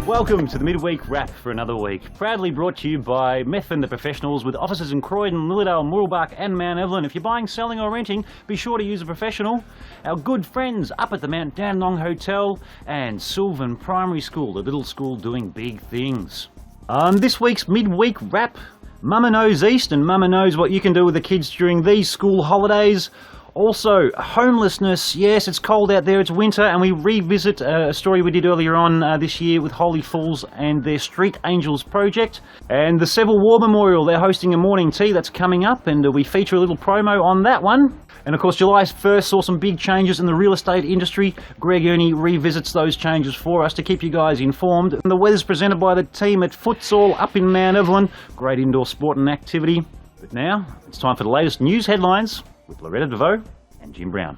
Welcome to the Midweek Wrap for another week. Proudly brought to you by Methven the Professionals, with offices in Croydon, Lilydale, Moorabah and Mount Evelyn. If you're buying, selling or renting, be sure to use a professional. Our good friends up at the Mount Dandenong Hotel and Silvan Primary School, the little school doing big things. On this week's Midweek Wrap, Mama knows East and Mama knows what you can do with the kids during these school holidays. Also, homelessness. Yes, it's cold out there, it's winter, and we revisit a story we did earlier on this year with Holy Falls and their Street Angels project. And the Civil War Memorial, they're hosting a morning tea that's coming up, and we feature a little promo on that one. And of course, July 1st saw some big changes in the real estate industry. Greg Earney revisits those changes for us to keep you guys informed. And the weather's presented by the team at Futsal up in Mount Evelyn. Great indoor sport and activity. But now, it's time for the latest news headlines with Loretta, deVaus and Jim Brown.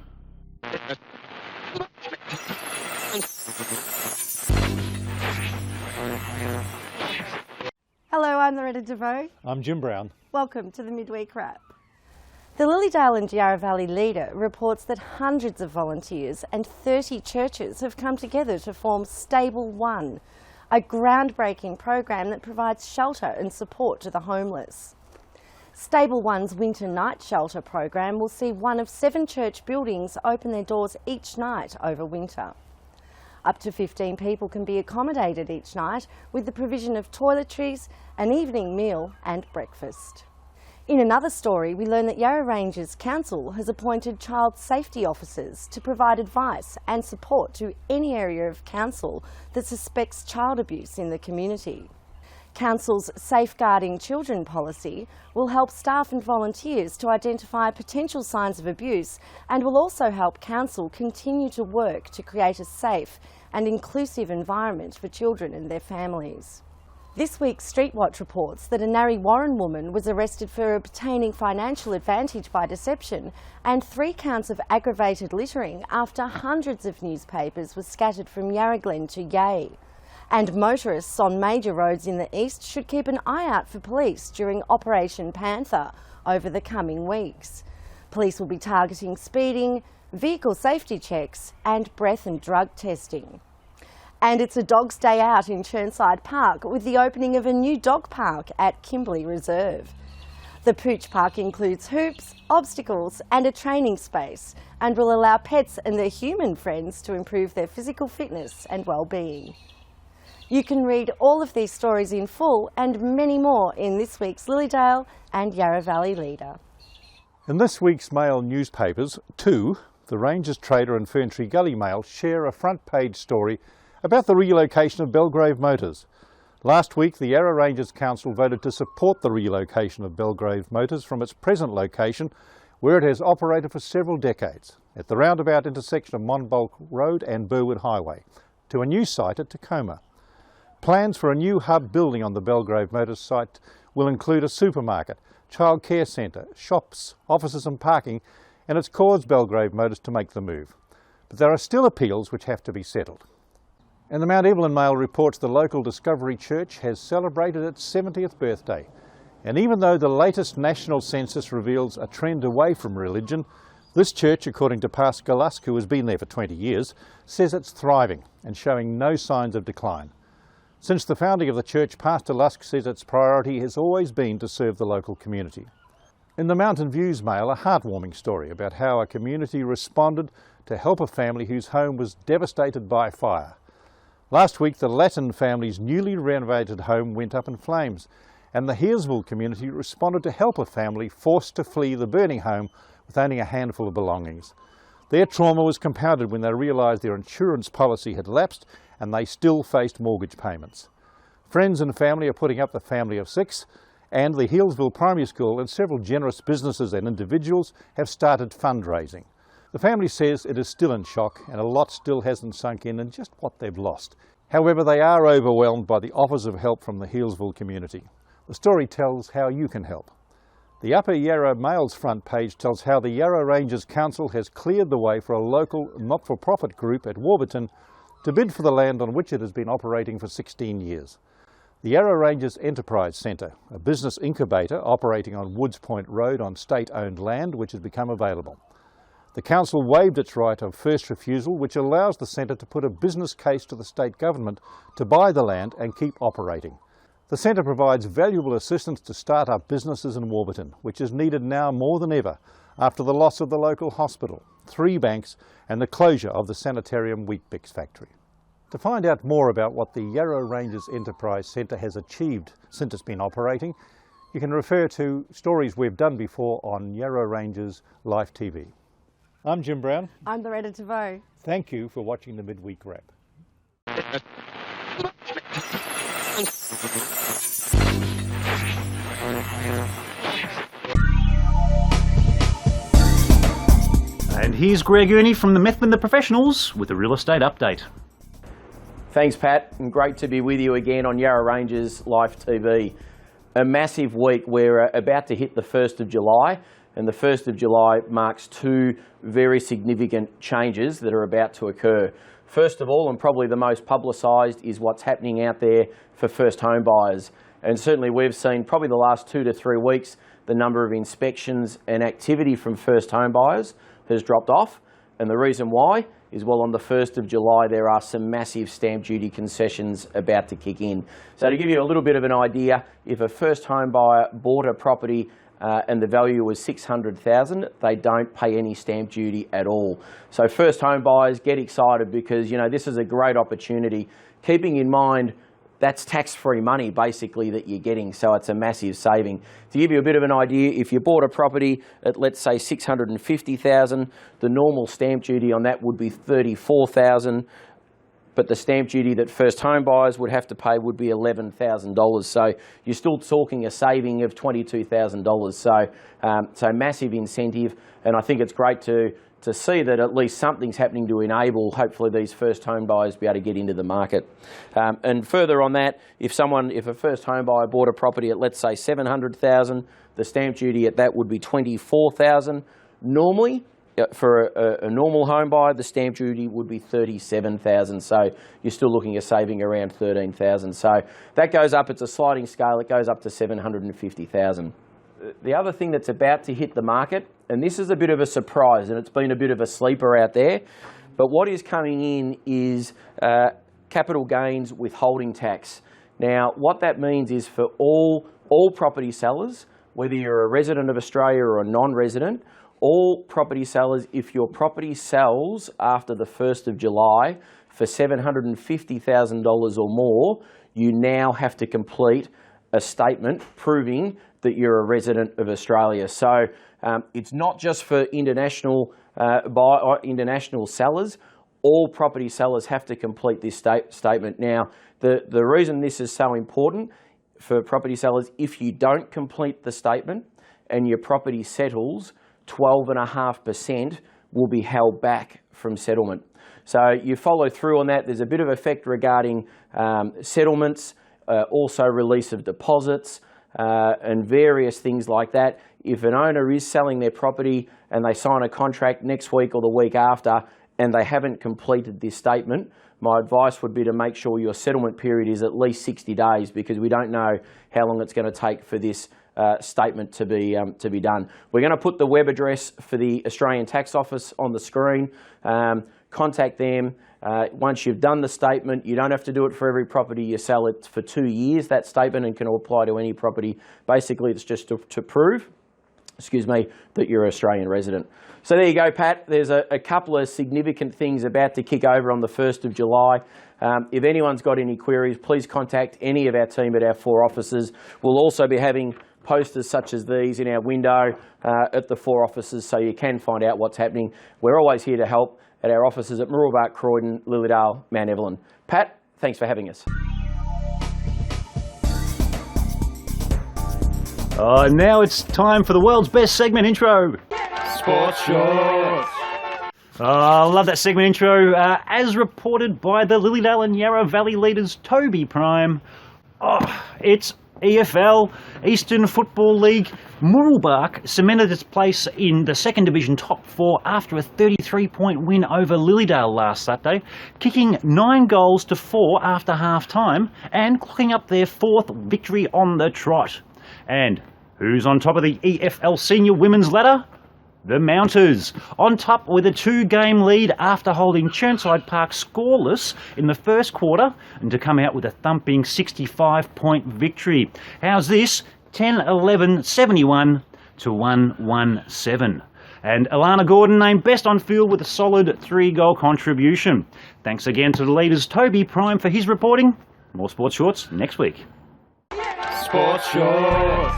Hello, I'm Loretta, deVaus. I'm Jim Brown. Welcome to the Midweek Wrap. The Lilydale and Yarra Valley Leader reports that hundreds of volunteers and 30 churches have come together to form Stable One, a groundbreaking program that provides shelter and support to the homeless. Stable One's Winter Night Shelter program will see one of 7 church buildings open their doors each night over winter. Up to 15 people can be accommodated each night with the provision of toiletries, an evening meal and breakfast. In another story, we learn that Yarra Ranges Council has appointed child safety officers to provide advice and support to any area of council that suspects child abuse in the community. Council's Safeguarding Children policy will help staff and volunteers to identify potential signs of abuse, and will also help Council continue to work to create a safe and inclusive environment for children and their families. This week's Street Watch reports that a Narre Warren woman was arrested for obtaining financial advantage by deception and 3 counts of aggravated littering after hundreds of newspapers were scattered from Yarra Glen to Yea. And motorists on major roads in the east should keep an eye out for police during Operation Panther over the coming weeks. Police will be targeting speeding, vehicle safety checks and breath and drug testing. And it's a dog's day out in Chirnside Park with the opening of a new dog park at Kimberley Reserve. The Pooch Park includes hoops, obstacles and a training space, and will allow pets and their human friends to improve their physical fitness and well-being. You can read all of these stories in full and many more in this week's Lilydale and Yarra Valley Leader. In this week's Mail newspapers, 2, the Rangers Trader and Ferntree Gully Mail, share a front page story about the relocation of Belgrave Motors. Last week, the Yarra Ranges Council voted to support the relocation of Belgrave Motors from its present location, where it has operated for several decades, at the roundabout intersection of Monbulk Road and Burwood Highway, to a new site at Tacoma. Plans for a new hub building on the Belgrave Motors site will include a supermarket, child care centre, shops, offices and parking, and it's caused Belgrave Motors to make the move. But there are still appeals which have to be settled. And the Mount Evelyn Mail reports the local Discovery Church has celebrated its 70th birthday. And even though the latest national census reveals a trend away from religion, this church, according to Pastor Lusk, who has been there for 20 years, says it's thriving and showing no signs of decline. Since the founding of the church, Pastor Lusk says its priority has always been to serve the local community. In the Mountain Views Mail, a heartwarming story about how a community responded to help a family whose home was devastated by fire. Last week, the Latin family's newly renovated home went up in flames, and the Healesville community responded to help a family forced to flee the burning home with only a handful of belongings. Their trauma was compounded when they realised their insurance policy had lapsed and they still faced mortgage payments. Friends and family are putting up the family of 6, and the Healesville Primary School and several generous businesses and individuals have started fundraising. The family says it is still in shock and a lot still hasn't sunk in just what they've lost. However, they are overwhelmed by the offers of help from the Healesville community. The story tells how you can help. The Upper Yarra Mail's front page tells how the Yarra Ranges Council has cleared the way for a local not-for-profit group at Warburton to bid for the land on which it has been operating for 16 years. The Yarra Ranges Enterprise Centre, a business incubator operating on Woods Point Road on state-owned land which has become available. The council waived its right of first refusal, which allows the centre to put a business case to the state government to buy the land and keep operating. The centre provides valuable assistance to start-up businesses in Warburton, which is needed now more than ever after the loss of the local hospital, 3 banks and the closure of the Sanitarium Weet-Bix factory. To find out more about what the Yarra Ranges Enterprise Centre has achieved since it's been operating, you can refer to stories we've done before on Yarra Ranges Live TV. I'm Jim Brown. I'm Loretta deVaus. Thank you for watching the Midweek Wrap. And here's Greg Earney from the Methven the Professionals with a real estate update. Thanks, Pat, and great to be with you again on Yarra Ranges Live TV. A massive week. We're about to hit the 1st of July, and the 1st of July marks 2 very significant changes that are about to occur. First of all, and probably the most publicised, is what's happening out there for first home buyers. And certainly we've seen probably the last 2 to 3 weeks, the number of inspections and activity from first home buyers has dropped off. And the reason why is, well, on the 1st of July, there are some massive stamp duty concessions about to kick in. So to give you a little bit of an idea, if a first home buyer bought a property and the value was $600,000, they don't pay any stamp duty at all. So first home buyers, get excited because, you know, this is a great opportunity. Keeping in mind, that's tax-free money basically that you're getting, so it's a massive saving. To give you a bit of an idea, if you bought a property at, let's say, $650,000, the normal stamp duty on that would be $34,000, but the stamp duty that first home buyers would have to pay would be $11,000. So you're still talking a saving of $22,000. So massive incentive, and I think it's great to see that at least something's happening to enable, hopefully, these first home buyers to be able to get into the market. And further on that, if a first home buyer bought a property at, let's say, $700,000, the stamp duty at that would be $24,000. Normally, for a normal home buyer, the stamp duty would be $37,000. So you're still looking at saving around $13,000. So that goes up. It's a sliding scale. It goes up to $750,000. The other thing that's about to hit the market, and this is a bit of a surprise, and it's been a bit of a sleeper out there, but what is coming in is capital gains withholding tax. Now, what that means is for all property sellers, whether you're a resident of Australia or a non-resident, all property sellers, if your property sells after the 1st of July for $750,000 or more, you now have to complete a statement proving that you're a resident of Australia. So it's not just for international sellers. All property sellers have to complete this statement. Now, the reason this is so important for property sellers, if you don't complete the statement and your property settles, 12.5% will be held back from settlement. So you follow through on that. There's a bit of effect regarding settlements, also release of deposits, and various things like that. If an owner is selling their property and they sign a contract next week or the week after and they haven't completed this statement, my advice would be to make sure your settlement period is at least 60 days because we don't know how long it's going to take for this statement to be done. We're going to put the web address for the Australian Tax Office on the screen. Contact them. Once you've done the statement, you don't have to do it for every property you sell. It's for 2 years, that statement, and can apply to any property. Basically, it's just to prove, that you're an Australian resident. So there you go, Pat. There's a couple of significant things about to kick over on the 1st of July. If anyone's got any queries, please contact any of our team at our 4 offices. We'll also be having posters such as these in our window at the 4 offices so you can find out what's happening. We're always here to help at our offices at Mooroolbark, Croydon, Lilydale, Mount Evelyn. Pat, thanks for having us. Now it's time for the world's best segment intro. Sports Shorts. I love that segment intro. As reported by the Lilydale and Yarra Valley leaders, Toby Prime. It's EFL, Eastern Football League. Mooroolbark cemented its place in the second division top 4 after a 33-point win over Lilydale last Saturday, kicking 9 goals to 4 after half-time and clocking up their 4th victory on the trot. And who's on top of the EFL Senior Women's ladder? The Mounters, on top with a 2-game lead after holding Chirnside Park scoreless in the first quarter and to come out with a thumping 65-point victory. How's this? 10-11-71 to 1-1-7. And Alana Gordon named best on field with a solid 3-goal contribution. Thanks again to the leaders Toby Prime for his reporting. More Sports Shorts next week. Sports Shorts.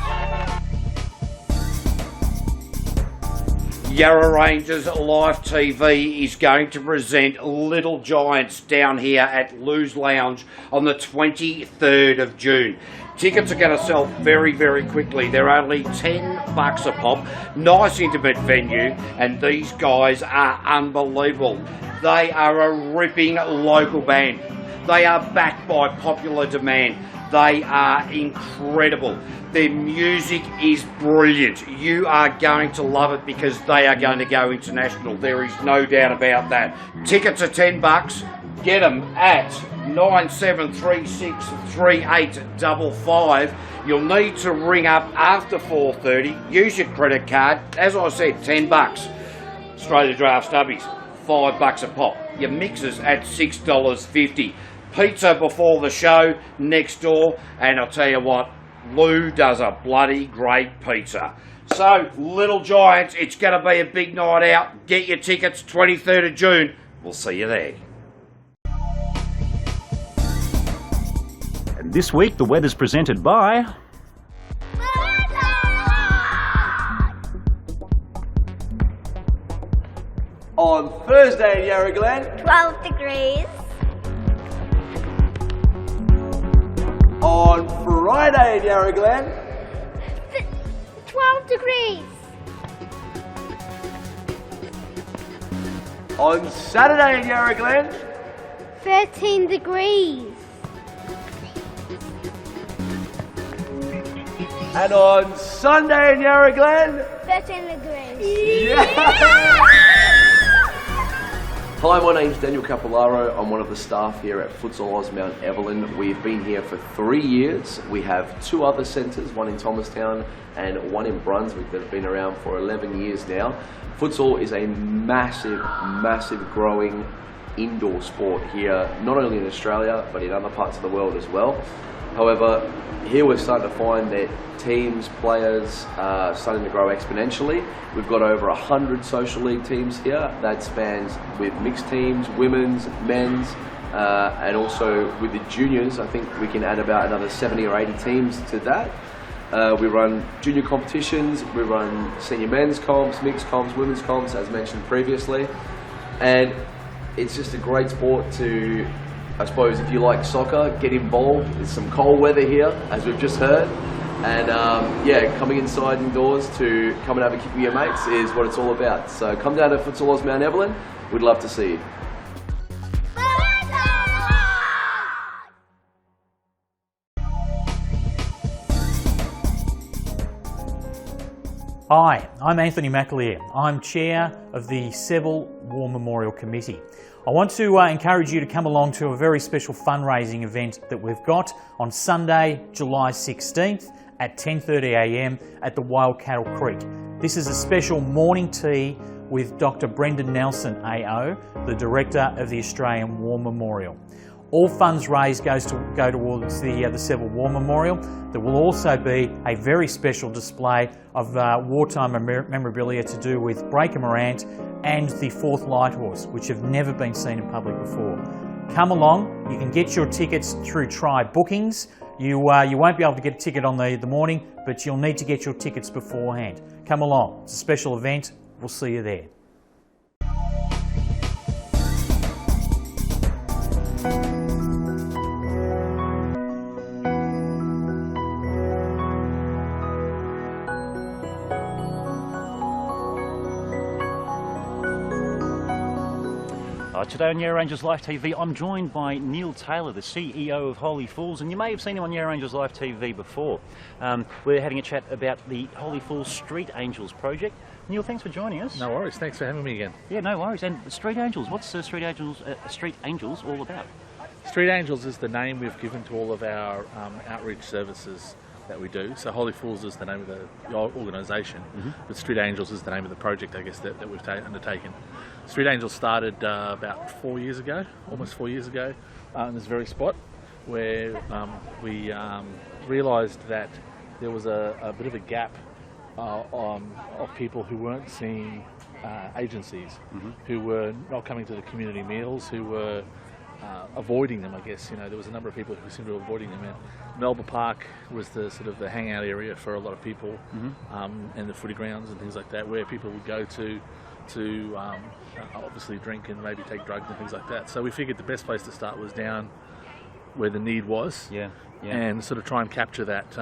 Yarra Rangers Live TV is going to present Little Giants down here at Lou's Lounge on the 23rd of June. Tickets are going to sell very, very quickly. They're only $10 a pop. Nice intimate venue, and these guys are unbelievable. They are a ripping local band. They are backed by popular demand. They are incredible. Their music is brilliant. You are going to love it because they are going to go international. There is no doubt about that. Tickets are $10. Get them at 97363855. You'll need to ring up after 4:30. Use your credit card. As I said, $10. Australia Draft Stubbies, $5 a pop. Your mixers at $6.50. Pizza before the show next door, and I'll tell you what, Lou does a bloody great pizza. So, Little Giants, it's going to be a big night out. Get your tickets, 23rd of June. We'll see you there. And this week the weather's presented by... On Thursday in Yarra Glen, 12 degrees. on Friday in Yarra Glen, 12 degrees. on Saturday in Yarra Glen, 13 degrees. and on Sunday in Yarra Glen. 13 degrees. Hi, my name's Daniel Capolaro. I'm one of the staff here at Futsal Oz Mount Evelyn. We've been here for 3 years. We have 2 other centres, one in Thomastown and one in Brunswick, that have been around for 11 years now. Futsal is a massive, massive growing indoor sport here, not only in Australia, but in other parts of the world as well. However, here we're starting to find that teams, players are starting to grow exponentially. We've got over 100 social league teams here. That spans with mixed teams, women's, men's, and also with the juniors. I think we can add about another 70 or 80 teams to that. We run junior competitions, we run senior men's comps, mixed comps, women's comps, as mentioned previously. And it's just a great sport to, I suppose, if you like soccer, get involved. There's some cold weather here, as we've just heard. And yeah, coming inside indoors to come and have a kick with your mates is what it's all about. So come down to Futsal Oz Mount Evelyn. We'd love to see you. Hi, I'm Anthony McAleer. I'm Chair of the Seville War Memorial Committee. I want to encourage you to come along to a very special fundraising event that we've got on Sunday, July 16th at 10:30 a.m. at the Wild Cattle Creek. This is a special morning tea with Dr. Brendan Nelson AO, the Director of the Australian War Memorial. All funds raised go towards the Seville War Memorial. There will also be a very special display of wartime memorabilia to do with Breaker Morant and the 4th Light Horse, which have never been seen in public before. Come along. You can get your tickets through Try Bookings. You won't be able to get a ticket on the morning, but you'll need to get your tickets beforehand. Come along. It's a special event. We'll see you there. Today on Yarra Rangers Live TV, I'm joined by Neal Taylor, the CEO of Holy Fools, and you may have seen him on Yarra Rangers Live TV before. We're having a chat about the Holy Fools Street Angels project. Neal, thanks for joining us. No worries, thanks for having me again. Yeah, no worries. And Street Angels, what's the Street Angels all about? Street Angels is the name we've given to all of our outreach services that we do. So Holy Fools is the name of the organisation, but Street Angels is the name of the project, I guess, that we've undertaken. Street Angels started about 4 years ago, almost 4 years ago, in this very spot where we realised that there was a bit of a gap of people who weren't seeing agencies, who were not coming to the community meals, who were avoiding them, I guess. You know, there was a number of people who seemed to be avoiding them. And Melba Park was the sort of the hangout area for a lot of people, and the footy grounds and things like that, where people would go to obviously drink and maybe take drugs and things like that. So we figured the best place to start was down where the need was, and sort of try and capture that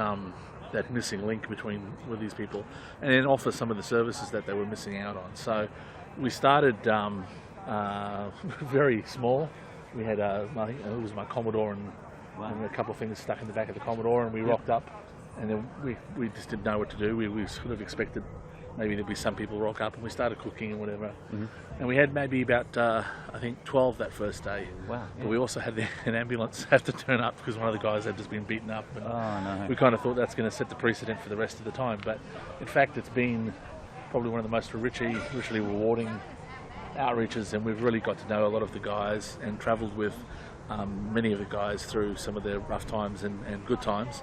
that missing link with these people, and then offer some of the services that they were missing out on. So we started very small. We had it was my Commodore and a couple of things stuck in the back of the Commodore, and we rocked up, and then we just didn't know what to do. We sort of expected maybe there'd be some people rock up, and we started cooking and whatever. And we had maybe about I think 12 that first day. Wow! But we also had an ambulance have to turn up because one of the guys had just been beaten up. And we kind of thought that's going to set the precedent for the rest of the time. But in fact, it's been probably one of the most richly rewarding outreaches, and we've really got to know a lot of the guys and travelled with many of the guys through some of their rough times and good times,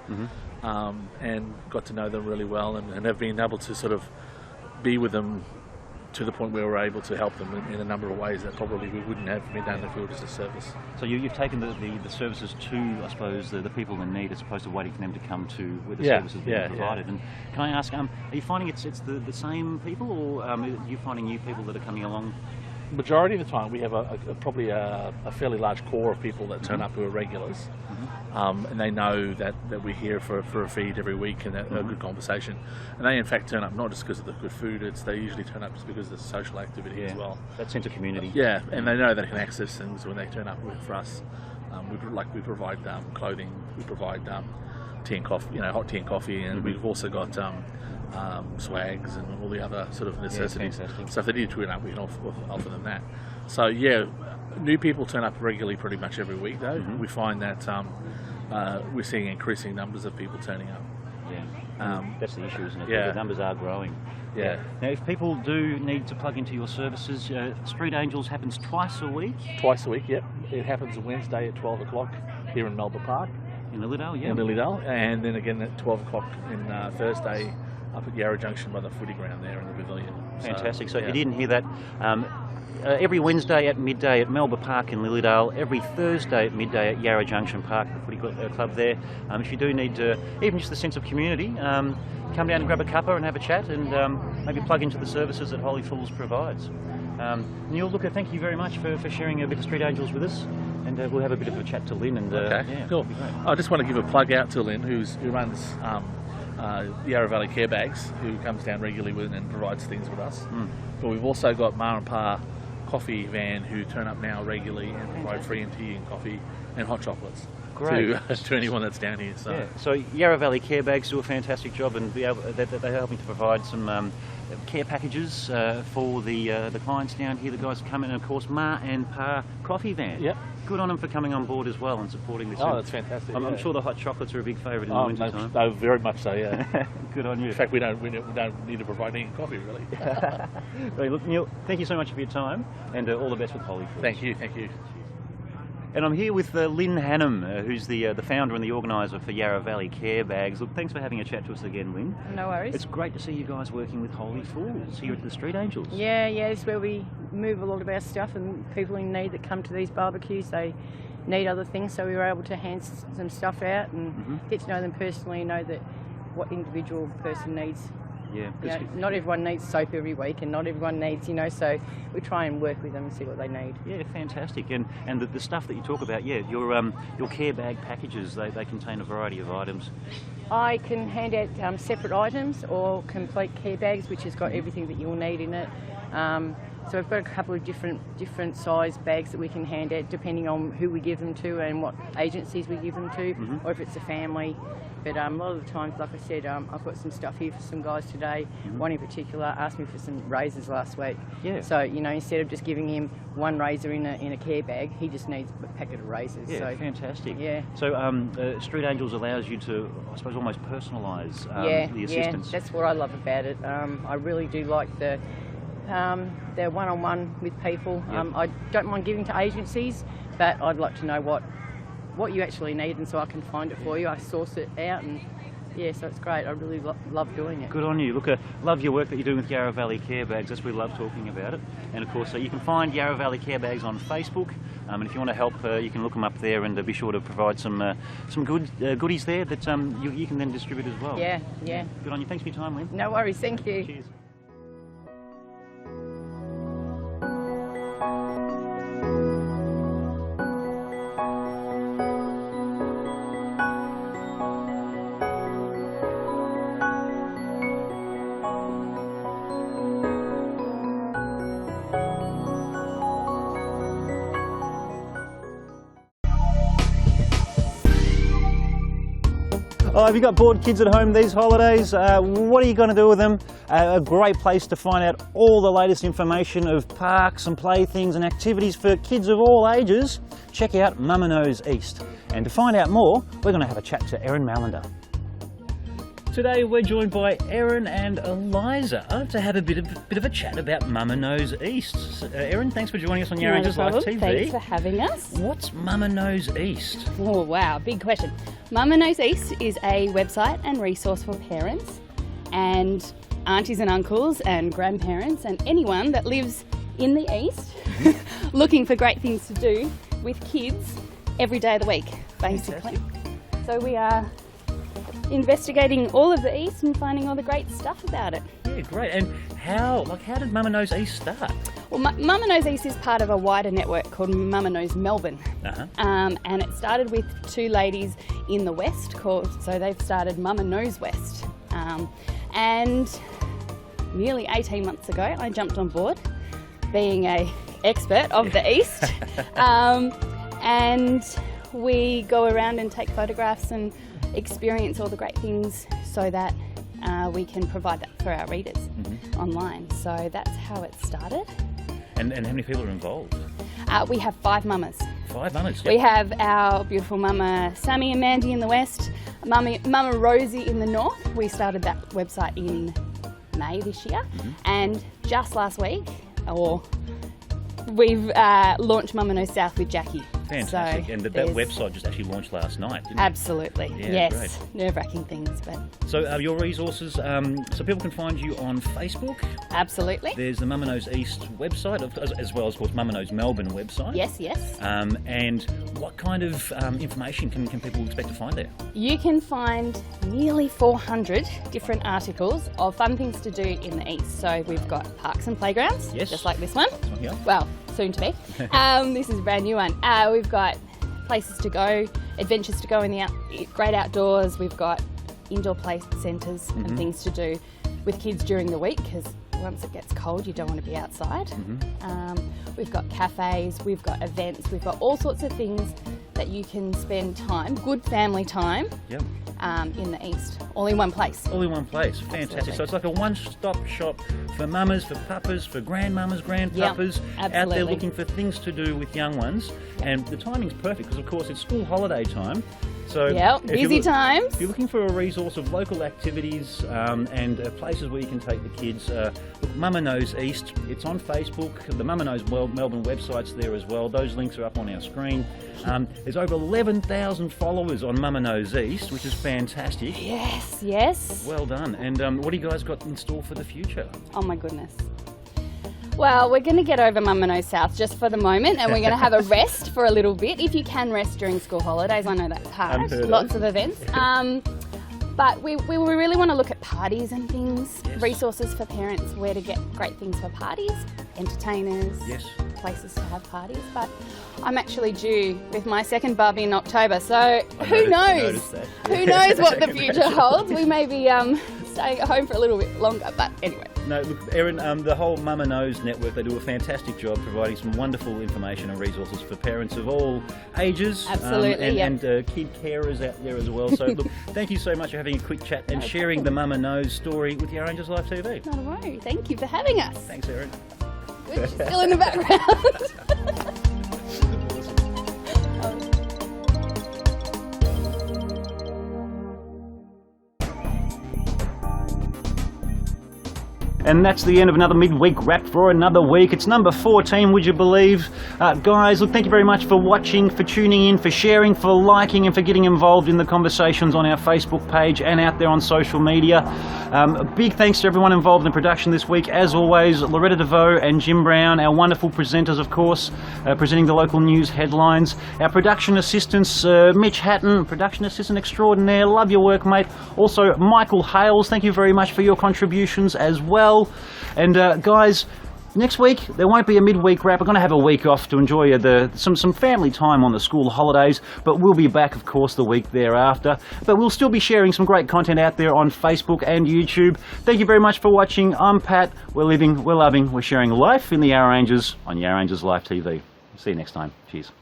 and got to know them really well, and have been able to sort of be with them to the point where we're able to help them in a number of ways that probably we wouldn't have been done if we were just a service. So you've taken the services to, I suppose, the people in need, as opposed to waiting for them to come to where the services are being provided. And can I ask, are you finding it's the same people, or are you finding new people that are coming along? Majority of the time we have probably a fairly large core of people that turn up who are regulars, and they know that we're here for a feed every week and a good conversation, and they in fact turn up not just because of the good food, they usually turn up just because of the social activity as well. That sense of community. And they know they can access things when they turn up for us. We provide clothing, we provide tea and coffee, hot tea and coffee, and we've also got swags and all the other sort of necessities. So if they need to turn up, we can offer them that. So new people turn up regularly pretty much every week though. We find that we're seeing increasing numbers of people turning up. That's the issue, isn't it? The numbers are growing. Now, if people do need to plug into your services, Street Angels happens twice a week? Twice a week, yep. It happens Wednesday at 12 o'clock here in Melba Park. In Lilydale, In Lilydale, and then again at 12 o'clock in Thursday up at Yarra Junction by the footy ground there in the pavilion. Fantastic. So if you didn't hear that, every Wednesday at midday at Melba Park in Lilydale, every Thursday at midday at Yarra Junction Park, the footy club there. If you do need even just the sense of community, come down and grab a cuppa and have a chat, and maybe plug into the services that Holy Fools provides. Neal, look, thank you very much for sharing a bit of Street Angels with us, and we'll have a bit of a chat to Lynn. And cool. I just want to give a plug out to Lynn, who runs Yarra Valley Care Bags, who comes down regularly and provides things with us. But we've also got Ma and Pa coffee van, who turn up now regularly and provide free tea and coffee and hot chocolates to anyone that's down here. So Yarra Valley Care Bags do a fantastic job, and they're helping to provide some care packages for the clients down here. The guys come in, and of course Ma and Pa coffee van. Yep. Good on them for coming on board as well and supporting this. Oh, that's fantastic. I'm sure the hot chocolates are a big favourite in the winter time. No, very much so. Yeah. Good on you. In fact, we don't need to provide any coffee really. Right, look, Neal, thank you so much for your time, and all the best with Holy Fools. Thank you. And I'm here with Lynn Hannam, who's the founder and the organiser for Yarra Valley Care Bags. Look, thanks for having a chat to us again, Lynn. No worries. It's great to see you guys working with Holy Fools here at the Street Angels. Yeah, it's where we move a lot of our stuff, and people in need that come to these barbecues, they need other things, so we were able to hand some stuff out and get to know them personally and know that what individual person needs. Not everyone needs soap every week, and not everyone needs, so we try and work with them and see what they need. Yeah, fantastic. And the stuff that you talk about, your care bag packages, they contain a variety of items. I can hand out separate items or complete care bags, which has got everything that you'll need in it. So we've got a couple of different size bags that we can hand out depending on who we give them to and what agencies we give them to, or if it's a family. But a lot of the times, like I said, I've got some stuff here for some guys today. One in particular asked me for some razors last week. Yeah. So, you know, instead of just giving him one razor in a care bag, he just needs a packet of razors. Yeah, so, fantastic. Yeah. So Street Angels allows you to, I suppose, almost personalise the assistance. Yeah, that's what I love about it. I really do like the one-on-one with people. Yep. I don't mind giving to agencies, but I'd like to know what you actually need, and so I can find it for you. I source it out, and yeah, so it's great. I really love doing it. Good on you. Look, love your work that you're doing with Yarra Valley Care Bags. That's we love talking about it. And of course, you can find Yarra Valley Care Bags on Facebook. And if you want to help, you can look them up there, and be sure to provide some goodies there that you can then distribute as well. Yeah. Good on you. Thanks for your time, Lynn. No worries. Thank you. Cheers. Oh, have you got bored kids at home these holidays? What are you going to do with them? A great place to find out all the latest information of parks and playthings and activities for kids of all ages. Check out Mama Knows East. And to find out more, we're going to have a chat to Erin Mallinder. Today we're joined by Erin and Eliza to have a bit of a chat about Mama Knows East. Erin, thanks for joining us on Yarra Rangers Live TV. Thanks for having us. What's Mama Knows East? Oh wow, big question. Mama Knows East is a website and resource for parents and aunties and uncles and grandparents and anyone that lives in the East looking for great things to do with kids every day of the week, basically. So we are investigating all of the East and finding all the great stuff about it. Yeah, great. And how did Mama Knows East start? Well, Mama Knows East is part of a wider network called Mama Knows Melbourne. And it started with two ladies in the West so they've started Mama Knows West. And nearly 18 months ago, I jumped on board, being an expert of the East. And we go around and take photographs and experience all the great things so that we can provide that for our readers online. So that's how it started. And how many people are involved? We have 5 mamas. 5 mamas? Yep. We have our beautiful mama Sammy and Mandy in the west, Mama Rosie in the north. We started that website in May this year, and just last week, we've launched Mama Knows South with Jackie. Fantastic. So and that website just actually launched last night, didn't it? Absolutely. Yeah, yes. Great. Nerve-wracking things, but... So your resources, so people can find you on Facebook? Absolutely. There's the Mama Knows East website, as well as, of course, Mama Knows Melbourne website. Yes, yes. And what kind of information can people expect to find there? You can find nearly 400 different articles of fun things to do in the East. So we've got parks and playgrounds, just like this one. Yeah. Well, soon to be. This is a brand new one. We've got places to go, adventures to go in the great outdoors. We've got indoor play centres and things to do with kids during the week, because once it gets cold you don't want to be outside. We've got cafes, we've got events, we've got all sorts of things that you can spend time, good family time, in the East, all in one place. All in one place, fantastic. Absolutely. So it's like a one-stop shop for mamas, for papas, for grandmamas, grandpapas, out there looking for things to do with young ones. And the timing's perfect because, of course, it's school holiday time. So busy times. If you're looking for a resource of local activities and places where you can take the kids, look, Mama Knows East, it's on Facebook. The Mama Knows Melbourne website's there as well. Those links are up on our screen. There's over 11,000 followers on Mama Knows East, which is fantastic. Yes, yes. Well done. And what do you guys got in store for the future? Oh my goodness. Well, we're going to get over Mama Knows South just for the moment, and we're going to have a rest for a little bit. If you can rest during school holidays, I know that's hard. Lots of events. But we really want to look at parties and things, resources for parents, where to get great things for parties, entertainers, places to have parties. But I'm actually due with my second bub in October, so who knows? Who knows what the future holds? We may be staying at home for a little bit longer, but anyway. No, look, Erin, the whole Mama Knows network, they do a fantastic job providing some wonderful information and resources for parents of all ages. Absolutely, and kid carers out there as well. So, look, thank you so much for having a quick chat and sharing the Mama Knows story with Yarra Rangers Live TV. Not a worry. Thank you for having us. Thanks, Erin. We're still in the background. And that's the end of another midweek wrap for another week. It's number 14, would you believe? Guys, look, thank you very much for watching, for tuning in, for sharing, for liking and for getting involved in the conversations on our Facebook page and out there on social media. A big thanks to everyone involved in production this week. As always, Loretta deVaus and Jim Brown, our wonderful presenters, of course, presenting the local news headlines. Our production assistants, Mitch Hatton, production assistant extraordinaire. Love your work, mate. Also, Michael Hales, thank you very much for your contributions as well. And guys, next week there won't be a midweek wrap. We're going to have a week off to enjoy some family time on the school holidays, but we'll be back, of course, the week thereafter. But we'll still be sharing some great content out there on Facebook and YouTube. Thank you very much for watching. I'm Pat. We're living, we're loving, we're sharing life in the Yarra Rangers on Yarra Rangers Live TV. See you next time. Cheers.